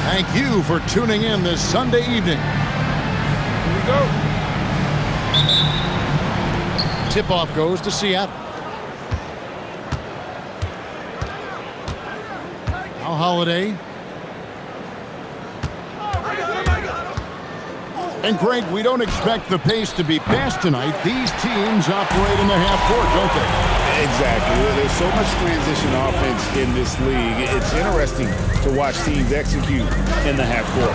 Thank you for tuning in this Sunday evening. Here we go. Tip-off goes to Seattle. Now Holiday. And Greg, we don't expect the pace to be fast tonight. These teams operate in the half court, don't they? Exactly. There's so much transition offense in this league. It's interesting to watch teams execute in the half court.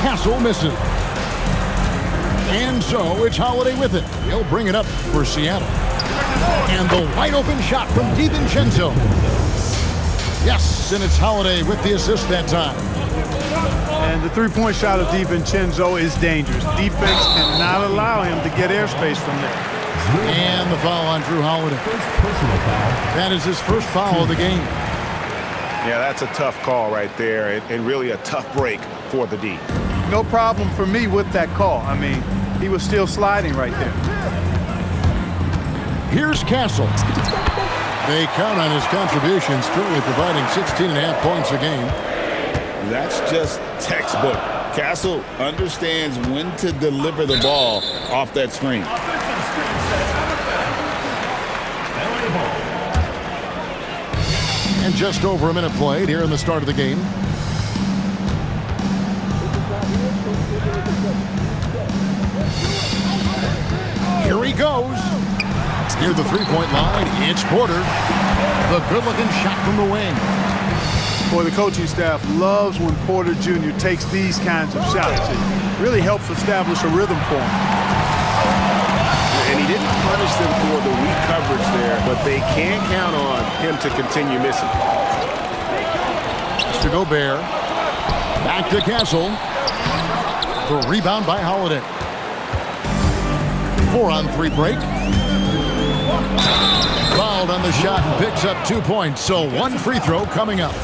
Castle misses. And so it's Holiday with it. He'll bring it up for Seattle. And the wide open shot from DiVincenzo. Yes, and it's Holiday with the assist that time. And the three-point shot of DiVincenzo is dangerous. Defense cannot allow him to get airspace from there. And the foul on Jrue Holiday. That is his first foul of the game. Yeah, that's a tough call right there, and really a tough break for the D. No problem for me with that call. I mean, he was still sliding right there. Here's Castle. They count on his contributions, currently providing 16.5 points a game. That's just textbook. Castle understands when to deliver the ball off that screen. And just over a minute played here in the start of the game. Here he goes. Near the three-point line, it's Porter. The good-looking shot from the wing. Boy, the coaching staff loves when Porter Jr. takes these kinds of shots. It really helps establish a rhythm for him. And he didn't punish them for the weak coverage there, but they can count on him to continue missing. To Gobert. Back to Castle. The rebound by Holiday. 4-on-3 break. Fouled on the shot and picks up 2 points. So one free throw coming up.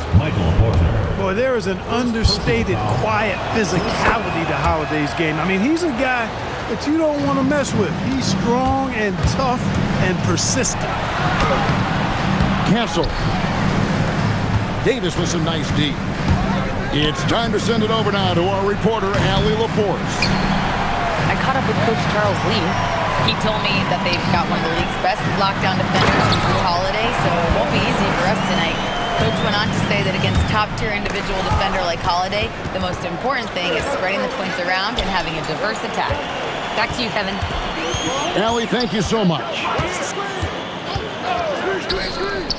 Boy, there is an understated, quiet physicality to Holiday's game. I mean, he's a guy that you don't want to mess with. He's strong and tough and persistent. Castle. Davis with some nice D. It's time to send it over now to our reporter, Allie LaForce. I caught up with Coach Charles Lee. He told me that they've got one of the league's best lockdown defenders in Jrue Holiday, so it won't be easy for us tonight. Coach went on to say that against top-tier individual defender like Holiday, the most important thing is spreading the points around and having a diverse attack. Back to you, Kevin. Allie, thank you so much.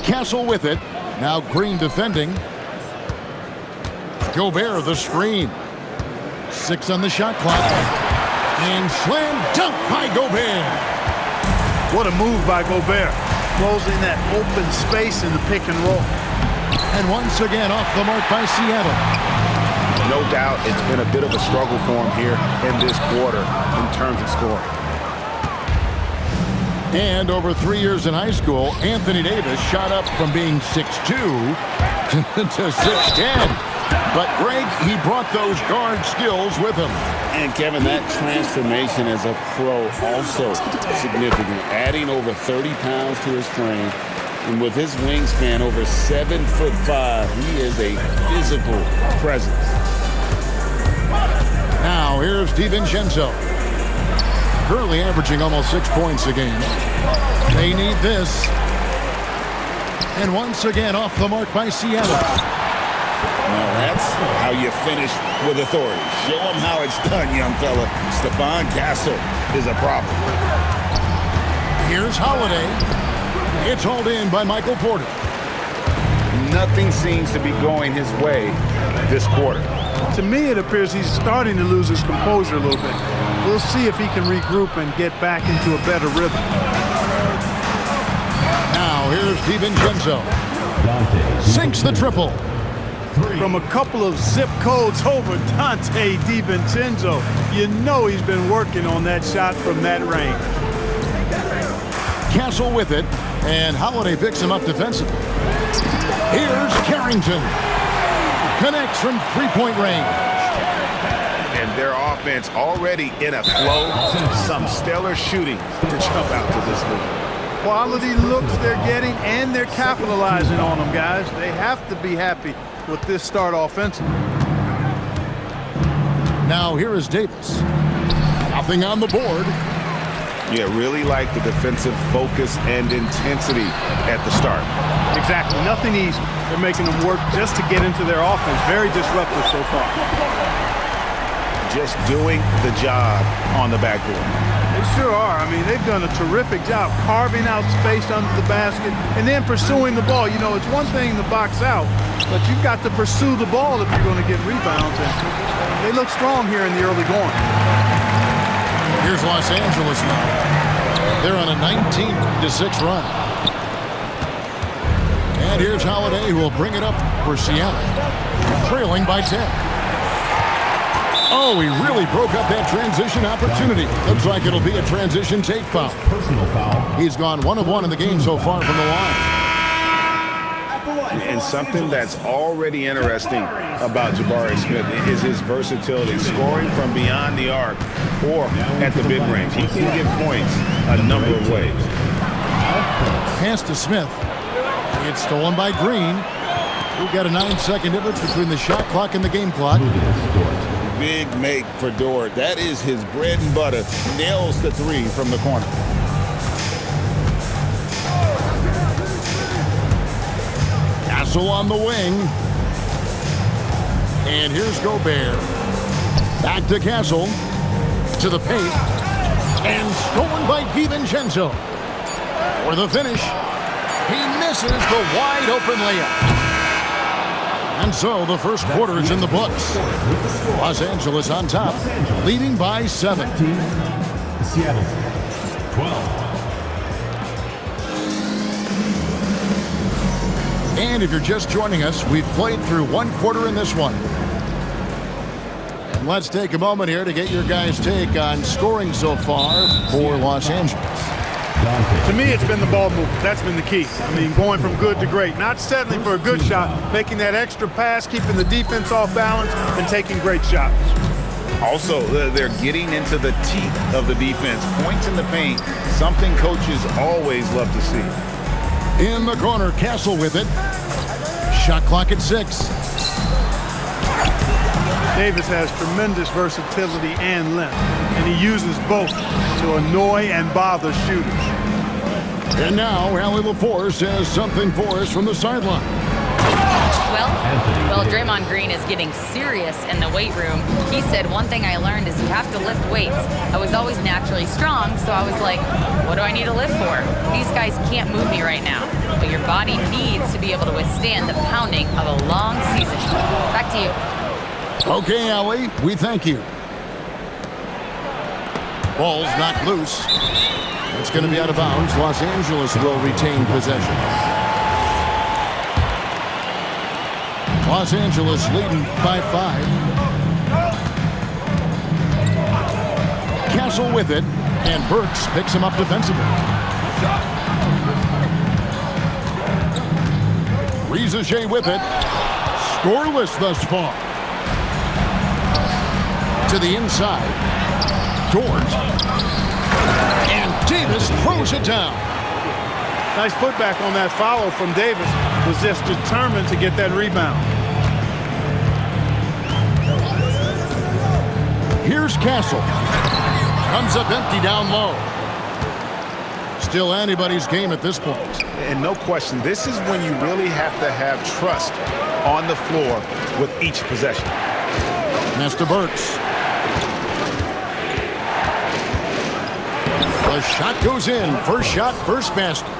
Castle with it. Now Green defending. Gobert the screen. 6 on the shot clock. And slam dunk by Gobert. What a move by Gobert. Closing that open space in the pick and roll. And once again off the mark by Seattle. No doubt it's been a bit of a struggle for him here in this quarter in terms of scoring. And over 3 years in high school, Anthony Davis shot up from being 6'2" to 6'10". But Greg, he brought those guard skills with him. And Kevin, that transformation as a pro also significant. Adding over 30 pounds to his frame. And with his wingspan over 7'5", he is a physical presence. Now here's DiVincenzo. Currently averaging almost 6 points a game. They need this. And once again off the mark by Seattle. Now that's how you finish with authority. Show them how it's done, young fella. Stephon Castle is a problem. Here's Holiday. It's hauled in by Michael Porter. Nothing seems to be going his way this quarter. To me, it appears he's starting to lose his composure a little bit. We'll see if he can regroup and get back into a better rhythm. Now here's DiVincenzo. Sinks the triple. From a couple of zip codes over Donte DiVincenzo. You know he's been working on that shot from that range. Castle with it, and Holiday picks him up defensively. Here's Carrington. Connects from three-point range. And their offense already in a flow. Some stellar shooting to jump out to this lead. quality looks they're getting, and they're capitalizing on them, guys. They have to be happy with this start offensively. Now here is Davis. Nothing on the board. Yeah, really like the defensive focus and intensity at the start. Exactly. Nothing easy. They're making them work just to get into their offense. Very disruptive so far. Just doing the job on the backboard. They sure are. I mean, they've done a terrific job carving out space under the basket and then pursuing the ball. You know, it's one thing to box out, but you've got to pursue the ball if you're going to get rebounds. And they look strong here in the early going. Here's Los Angeles now. They're on a 19-6 run. And here's Holiday, who will bring it up for Seattle, trailing by 10. Oh, he really broke up that transition opportunity. Looks like it'll be a transition take foul. Personal foul. He's gone 1 of 1 in the game so far from the line. And something that's already interesting about Jabari Smith is his versatility, scoring from beyond the arc or at the mid-range. He can get points a number of ways. Pass to Smith. It's stolen by Green. We've got a 9-second difference between the shot clock and the game clock. Big make for Dort. That is his bread and butter. Nails the three from the corner. Castle on the wing. And here's Gobert. Back to Castle. To the paint. And stolen by DiVincenzo. For the finish. He misses the wide open layup. And so the first quarter is in the books. Los Angeles on top, leading by 7. Seattle 12. And if you're just joining us, we've played through 1 quarter in this one. And let's take a moment here to get your guys' take on scoring so far for Los Angeles. To me, it's been the ball movement. That's been the key. I mean, going from good to great. Not settling for a good shot, making that extra pass, keeping the defense off balance, and taking great shots. Also, they're getting into the teeth of the defense. Points in the paint, something coaches always love to see. In the corner, Castle with it. Shot clock at 6. Davis has tremendous versatility and length, and he uses both to annoy and bother shooters. And now, Allie LaForce has something for us from the sideline. Well, Draymond Green is getting serious in the weight room. He said, one thing I learned is you have to lift weights. I was always naturally strong, so I was like, what do I need to lift for? These guys can't move me right now, but your body needs to be able to withstand the pounding of a long season. Back to you. Okay, Allie, we thank you. Ball's knocked loose. It's going to be out of bounds. Los Angeles will retain possession. Los Angeles leading by 5. Castle with it, and Burks picks him up defensively. Riza with it. Scoreless thus far. To the inside. Dort. And Davis throws it down. Nice putback on that foul from Davis. Was just determined to get that rebound. Here's Castle. Comes up empty down low. Still anybody's game at this point. And no question, this is when you really have to have trust on the floor with each possession. Nesta Burks. The shot goes in. First shot, first basket.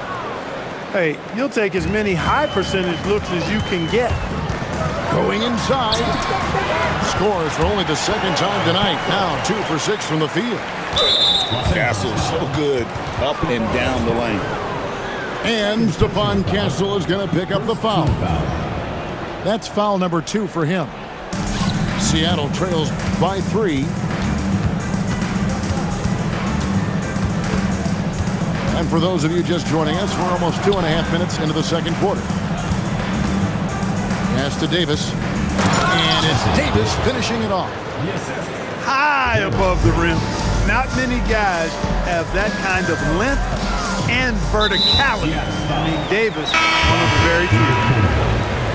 Hey, you'll take as many high percentage looks as you can get. Going inside. Scores for only the second time tonight. Now 2 for 6 from the field. Castle so good up and down the lane. And Stephon Castle is going to pick up the foul. That's foul number 2 for him. Seattle trails by 3. And for those of you just joining us, we're almost 2.5 minutes into the second quarter. Pass to Davis. And it's Davis finishing it off. High above the rim. Not many guys have that kind of length and verticality. I mean, Davis, one of the very few.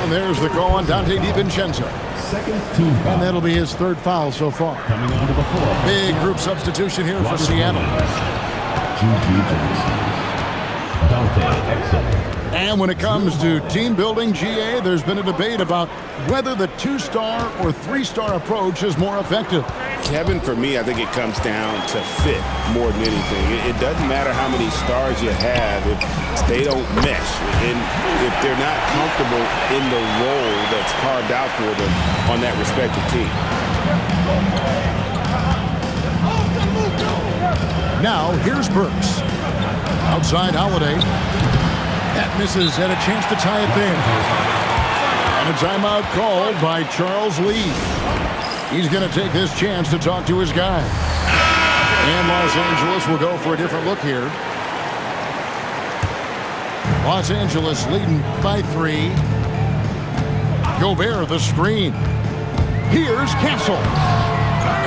And there's the call on Dante DiVincenzo. Second team foul. And that'll be his third foul so far. Coming onto the floor. Big group substitution here for Seattle. Juju Johnson. Dante Exum. And when it comes to team building, GA, there's been a debate about whether the 2-star or 3-star approach is more effective. Kevin, for me, I think it comes down to fit more than anything. It doesn't matter how many stars you have if they don't mesh. And if they're not comfortable in the role that's carved out for them on that respective team. Now, here's Burks. Outside Holiday. That misses, had a chance to tie it there. And a timeout called by Charles Lee. He's going to take this chance to talk to his guy. And Los Angeles will go for a different look here. Los Angeles leading by 3. Gobert the screen. Here's Castle.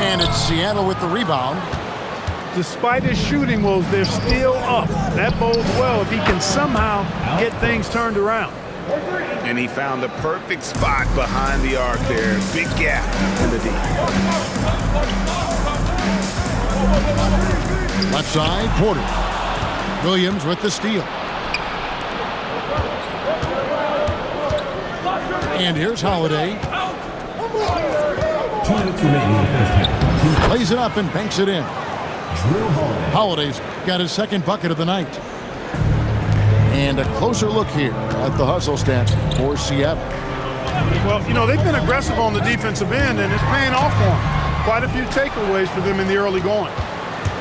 And it's Seattle with the rebound. Despite his shooting woes, they're still up. That bodes well if he can somehow get things turned around. And he found the perfect spot behind the arc there. Big gap in the deep. Left side, Porter. Williams with the steal. And here's Holiday. 2 minutes remaining in the first half. Plays it up and banks it in. Drew Holiday. Holiday's got his second bucket of the night. And a closer look here at the hustle stats for Seattle. Well, you know, they've been aggressive on the defensive end, and it's paying off for them. Quite a few takeaways for them in the early going.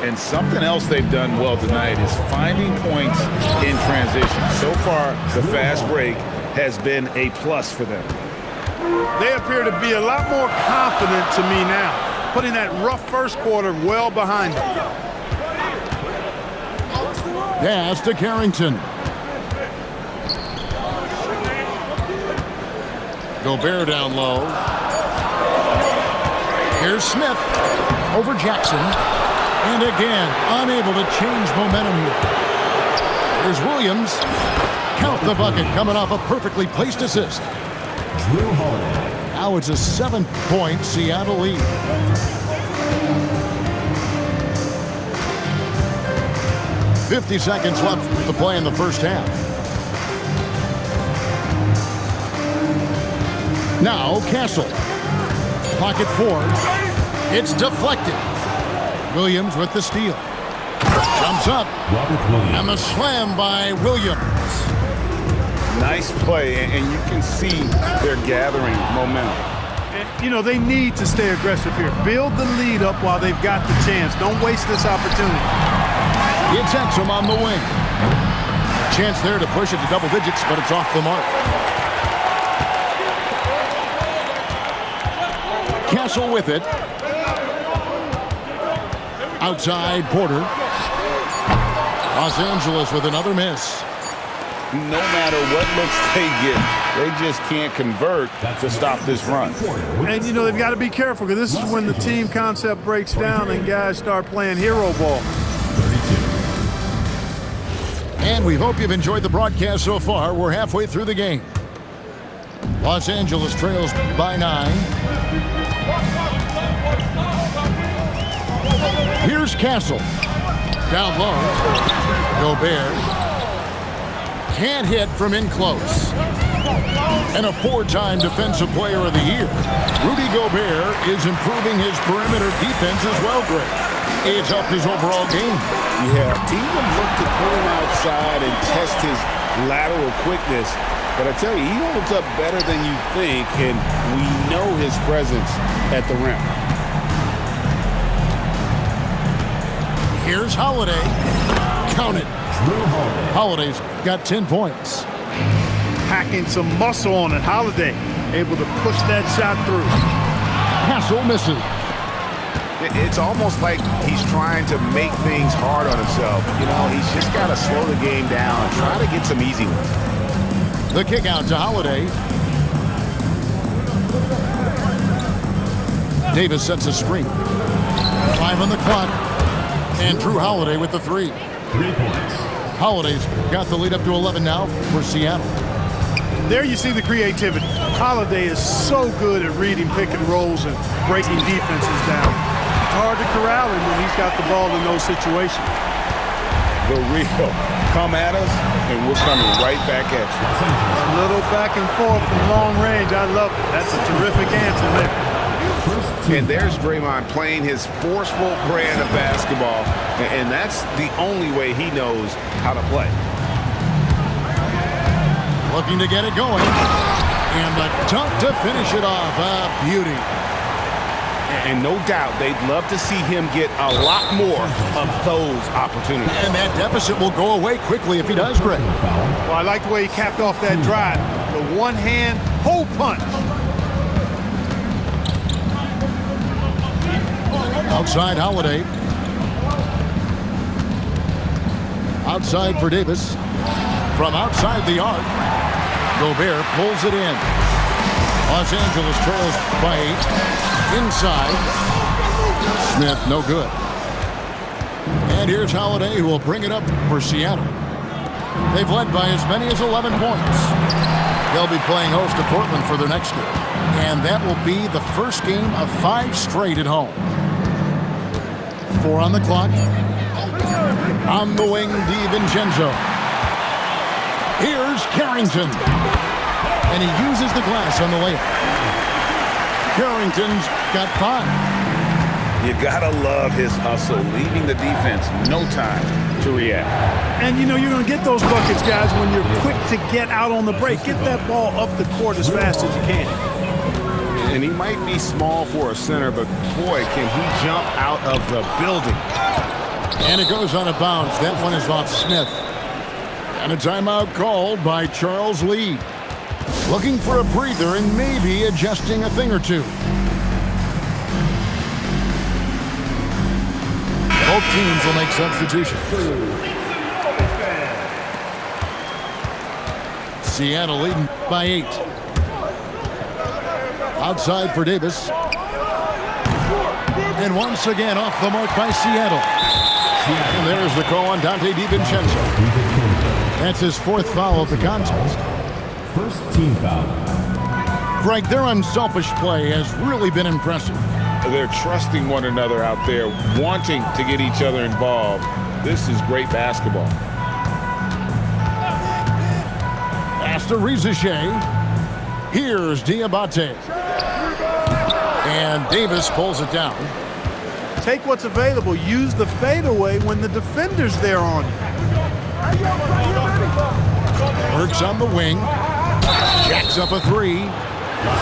And something else they've done well tonight is finding points in transition. So far, the fast break has been a plus for them. They appear to be a lot more confident to me now, putting that rough first quarter well behind them. Pass to Carrington. Gobert down low. Here's Smith over Jackson. And again, unable to change momentum here. Here's Williams. Count the bucket coming off a perfectly placed assist. Drew Holiday. Now it's a 7-point Seattle lead. .50 seconds left to play in the first half. Now Castle. Pocket 4. It's deflected. Williams with the steal. Jumps up. Robert Williams. And the slam by Williams. Nice play, and you can see they're gathering momentum. And, you know, they need to stay aggressive here. Build the lead up while they've got the chance. Don't waste this opportunity. It's Exum on the wing. Chance there to push it to double digits, but it's off the mark. Castle with it. Outside Porter. Los Angeles with another miss. No matter what looks they get, they just can't convert to stop this run. And, you know, they've got to be careful because this is when the team concept breaks down and guys start playing hero ball. 32. And we hope you've enjoyed the broadcast so far. We're halfway through the game. Los Angeles trails by 9. Here's Castle. Down low. Gobert. Can't hit from in close. And a 4-time Defensive Player of the Year. Rudy Gobert is improving his perimeter defense as well, Greg. It's helped his overall game. Yeah, team would look to pull him outside and test his lateral quickness. But I tell you, he holds up better than you think, and we know his presence at the rim. Here's Holiday. Count it. Drew Holiday. Holiday's got 10 points. Packing some muscle on it. Holiday able to push that shot through. Castle misses. It's almost like he's trying to make things hard on himself. You know, he's just got to slow the game down and try to get some easy ones. The kick out to Holiday. Davis sets a screen. 5 on the clock. And Drew Holiday with the 3. 3 points. Holiday's got the lead up to 11 now for Seattle. There you see the creativity. Holiday is so good at reading pick and rolls and breaking defenses down. It's hard to corral him when he's got the ball in those situations. The real come at us, and we're coming right back at you. A little back and forth from long range. I love it. That's a terrific answer there. And there's Draymond playing his forceful brand of basketball, and that's the only way he knows how to play. Looking to get it going. And the dunk to finish it off. A beauty. And no doubt they'd love to see him get a lot more of those opportunities. And that deficit will go away quickly if he does, Greg. Well, I like the way he capped off that drive. The one-hand hole punch. Outside Holiday. Outside for Davis. From outside the arc, Gobert pulls it in. Los Angeles trails by 8. Inside. Smith, no good. And here's Holiday, who will bring it up for Seattle. They've led by as many as 11 points. They'll be playing host to Portland for their next game. And that will be the first game of 5 straight at home. 4 on the clock. On the wing, DiVincenzo. Here's Carrington. And he uses the glass on the layup. Carrington's got 5. You gotta love his hustle, leaving the defense no time to react. And you know you're gonna get those buckets, guys, when you're quick to get out on the break. Get that ball up the court as fast as you can. And he might be small for a center, but boy, can he jump out of the building. And it goes out of bounds. That one is off Smith. And a timeout called by Charles Lee. Looking for a breather and maybe adjusting a thing or two. Both teams will make substitutions. Seattle leading by 8. Outside for Davis. And once again off the mark by Seattle. And there's the call on Donte DiVincenzo. That's his 4th foul of the contest. First team foul. Greg, their unselfish play has really been impressive. They're trusting one another out there, wanting to get each other involved. This is great basketball. Pass to Riziche. Here's Diabate. And Davis pulls it down. Take what's available. Use the fadeaway when the defender's there on you. Works on the wing. Jacks up a 3.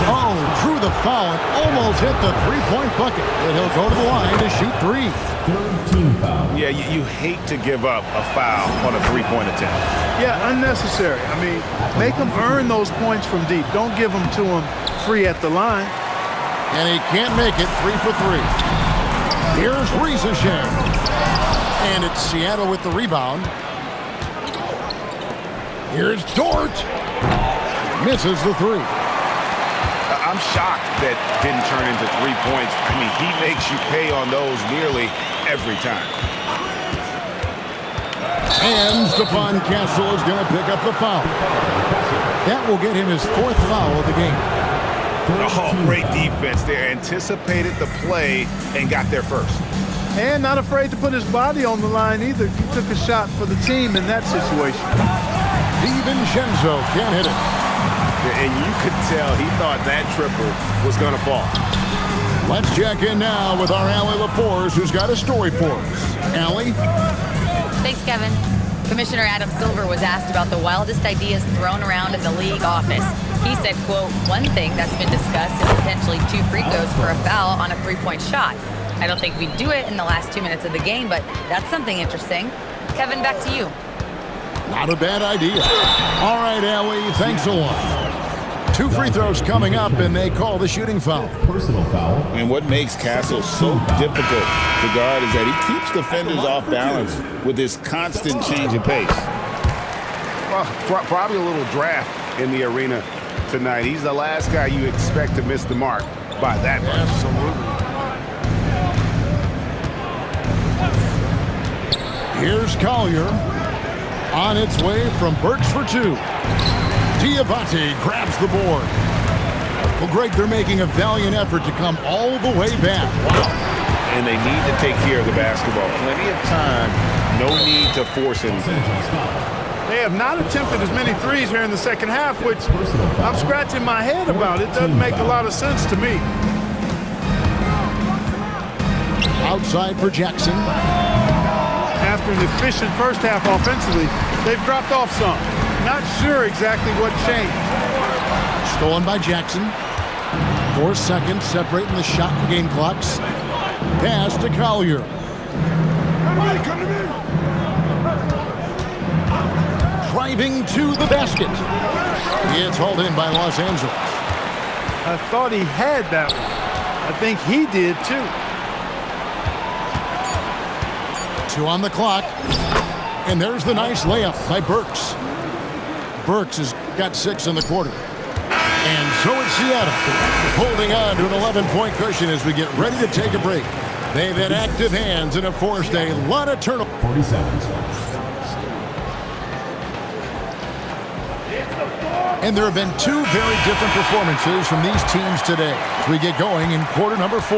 Oh, drew the foul and almost hit the 3-point bucket. And he'll go to the line to shoot 3. Third team foul. Yeah, you hate to give up a foul on a 3-point attempt. Yeah, unnecessary. I mean, make them earn those points from deep. Don't give them to them free at the line. And he can't make it. 3 for 3. Here's Riziche. And it's Seattle with the rebound. Here's Dort. Misses the 3. I'm shocked that didn't turn into 3 points. I mean, he makes you pay on those nearly every time. And Stephon Castle is going to pick up the foul. That will get him his 4th foul of the game. Oh, great defense there. Anticipated the play and got there first. And not afraid to put his body on the line either. He took a shot for the team in that situation. DiVincenzo can't hit it. And you could tell he thought that triple was going to fall. Let's check in now with our Allie LaForce, who's got a story for us. Allie? Thanks, Kevin. Commissioner Adam Silver was asked about the wildest ideas thrown around in the league office. He said, quote, "One thing that's been discussed is potentially 2 free throws for a foul on a 3-point shot. I don't think we'd do it in the last 2 minutes of the game, but that's something interesting." Kevin, back to you. Not a bad idea. All right, Allie, thanks a lot. 2 free throws coming up, and they call the shooting foul. Personal foul. And what makes Castle so difficult to guard is that he keeps defenders off balance with his constant change of pace. Well, probably a little draft in the arena tonight. He's the last guy you expect to miss the mark by that much. Absolutely. Here's Collier. On its way from Burks for two. Diabate grabs the board. Well, Greg, they're making a valiant effort to come all the way back. Wow. And they need to take care of the basketball. Plenty of time. No need to force anything. They have not attempted as many threes here in the second half, which I'm scratching my head about. It doesn't make a lot of sense to me. Outside for Jackson. After an efficient first half offensively, they've dropped off some. Not sure exactly what changed. Stolen by Jackson. 4 seconds separating the shot and game clocks. Pass to Collier. Driving to the basket. It's hauled in by Los Angeles. I thought he had that one. I think he did too. 2 on the clock. And there's the nice layup by Burks. Burks has got 6 in the quarter. And so it's Seattle, holding on to an 11-point cushion as we get ready to take a break. They've had active hands and have forced a lot of turnovers. 47. And there have been 2 very different performances from these teams today as we get going in quarter number 4.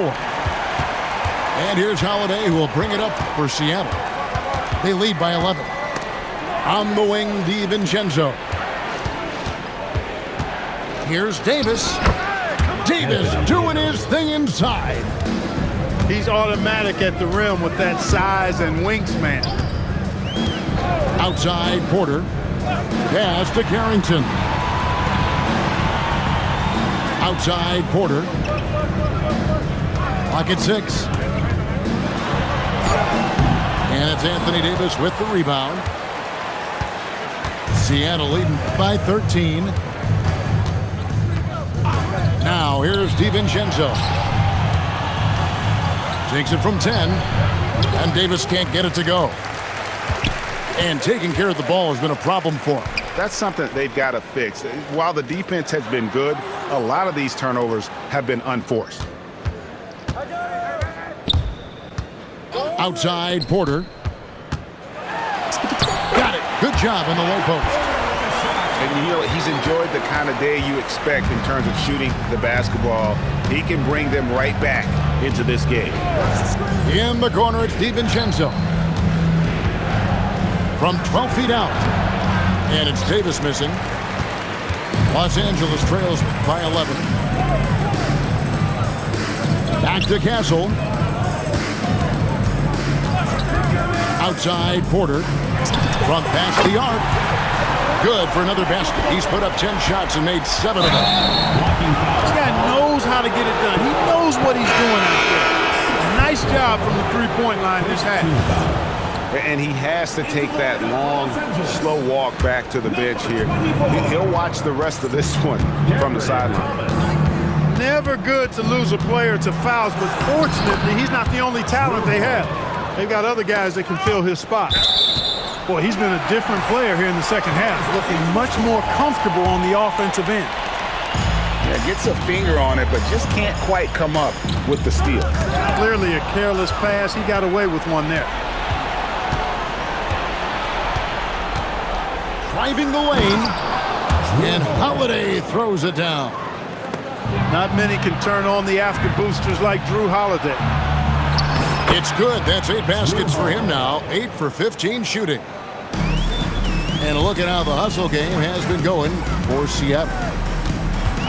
And here's Holiday, who will bring it up for Seattle. They lead by 11. On the wing, DiVincenzo. Here's Davis. Davis doing his thing inside. He's automatic at the rim with that size and wingspan. Outside, Porter. Pass to Carrington. Outside, Porter. Clock at 6. And it's Anthony Davis with the rebound. Seattle leading by 13. Now here's DiVincenzo. Takes it from 10. And Davis can't get it to go. And taking care of the ball has been a problem for him. That's something they've got to fix. While the defense has been good, a lot of these turnovers have been unforced. Outside, Porter. Got it. Good job on the low post. And you know, he's enjoyed the kind of day you expect in terms of shooting the basketball. He can bring them right back into this game. In the corner, it's DiVincenzo. From 12 feet out. And it's Davis missing. Los Angeles trails by 11. Back to Castle. Outside, Porter. Front pass the arc. Good for another basket. He's put up 10 shots and made 7 of them. This guy knows how to get it done. He knows what he's doing out there. Nice job from the three-point line this half. And he has to take that long, slow walk back to the bench here. He'll watch the rest of this one from the sideline. Never good to lose a player to fouls, but fortunately, he's not the only talent they have. They've got other guys that can fill his spot. Boy, he's been a different player here in the second half, looking much more comfortable on the offensive end. Yeah, gets a finger on it, but just can't quite come up with the steal. Clearly a careless pass. He got away with one there. Driving the lane, and Holiday throws it down. Not many can turn on the after boosters like Drew Holiday. It's good. That's 8 baskets for him now. 8 for 15 shooting. And look at how the hustle game has been going for Seattle.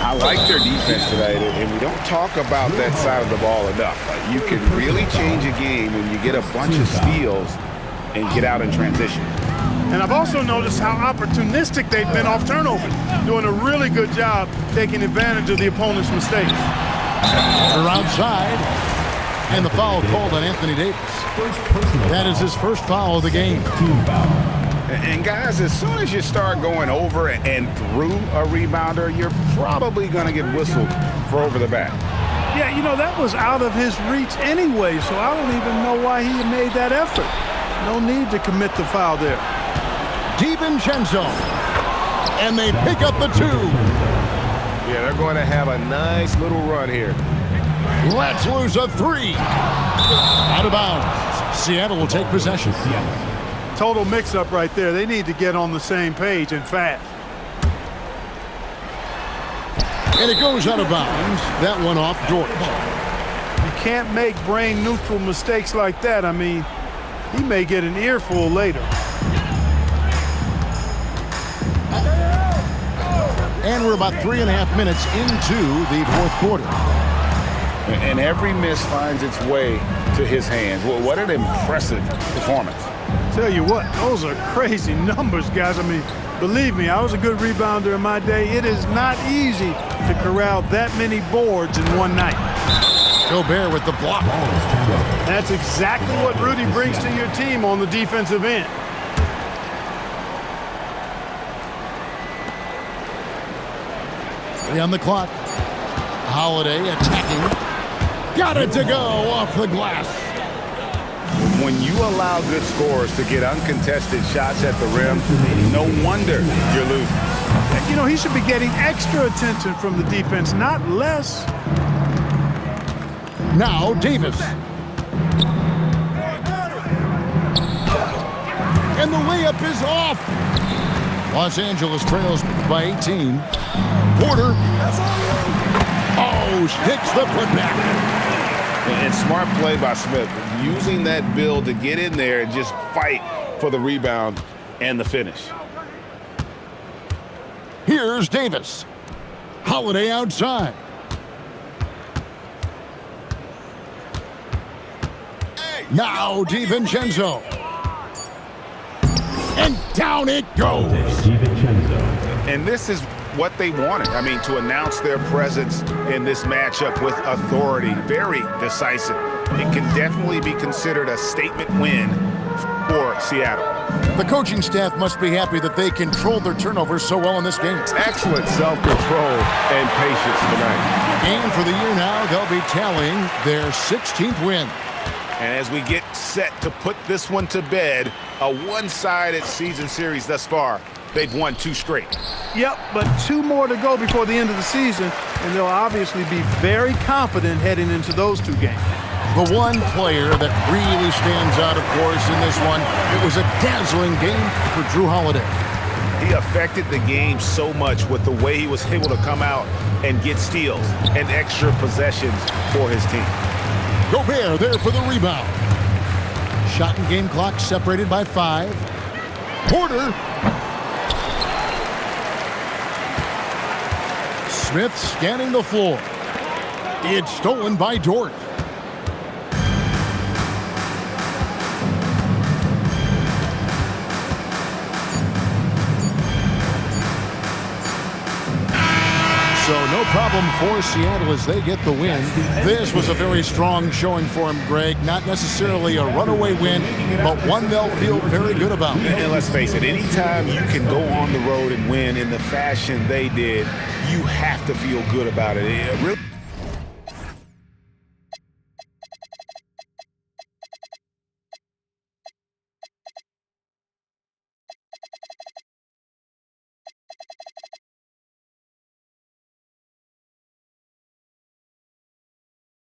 I like their defense tonight, and we don't talk about that side of the ball enough. You can really change a game when you get a bunch of steals and get out in transition. And I've also noticed how opportunistic they've been off turnover, doing a really good job taking advantage of the opponent's mistakes. They're outside, and the foul called on Anthony Davis. That is his first foul of the game. And guys, as soon as you start going over and through a rebounder, you're probably going to get whistled for over the back. Yeah, you know, that was out of his reach anyway, so I don't even know why he made that effort. No need to commit the foul there. DiVincenzo, and they pick up the 2. Yeah, they're going to have a nice little run here. Let's lose a 3. Out of bounds. Seattle will take possession. Total mix-up right there. They need to get on the same page and fast. And it goes out of bounds. That one off Dort. You can't make brain-neutral mistakes like that. I mean, he may get an earful later. And we're about 3.5 minutes into the fourth quarter. And every miss finds its way to his hands. Well, what an impressive performance. Tell you what, those are crazy numbers, guys. I mean, believe me, I was a good rebounder in my day. It is not easy to corral that many boards in one night. Gobert with the block. That's exactly what Rudy brings to your team on the defensive end. On the clock. Holiday attacking. Got it to go off the glass. When you allow good scorers to get uncontested shots at the rim, no wonder you're losing. You know, he should be getting extra attention from the defense, not less. Now Davis. And the layup is off. Los Angeles trails by 18. Porter. Oh, hits the putback. And smart play by Smith, using that build to get in there and just fight for the rebound and the finish. Here's Davis. Holiday outside. Now DiVincenzo. And down it goes. DiVincenzo. And this is what they wanted. I mean, to announce their presence in this matchup with authority, very decisive. It can definitely be considered a statement win for Seattle. The coaching staff must be happy that they controlled their turnovers so well in this game. Excellent self-control and patience tonight. And for the year now, they'll be tallying their 16th win. And as we get set to put this one to bed, a one-sided season series thus far, they've won 2 straight. Yep, but 2 more to go before the end of the season, and they'll obviously be very confident heading into those 2 games. The one player that really stands out, of course, in this one, it was a dazzling game for Jrue Holiday. He affected the game so much with the way he was able to come out and get steals and extra possessions for his team. Gobert there for the rebound. Shot and game clock separated by 5. Porter. Smith scanning the floor. It's stolen by Dort. So no problem for Seattle as they get the win. This was a very strong showing for him, Greg. Not necessarily a runaway win, but one they'll feel very good about. And let's face it, anytime you can go on the road and win in the fashion they did, you have to feel good about it. It really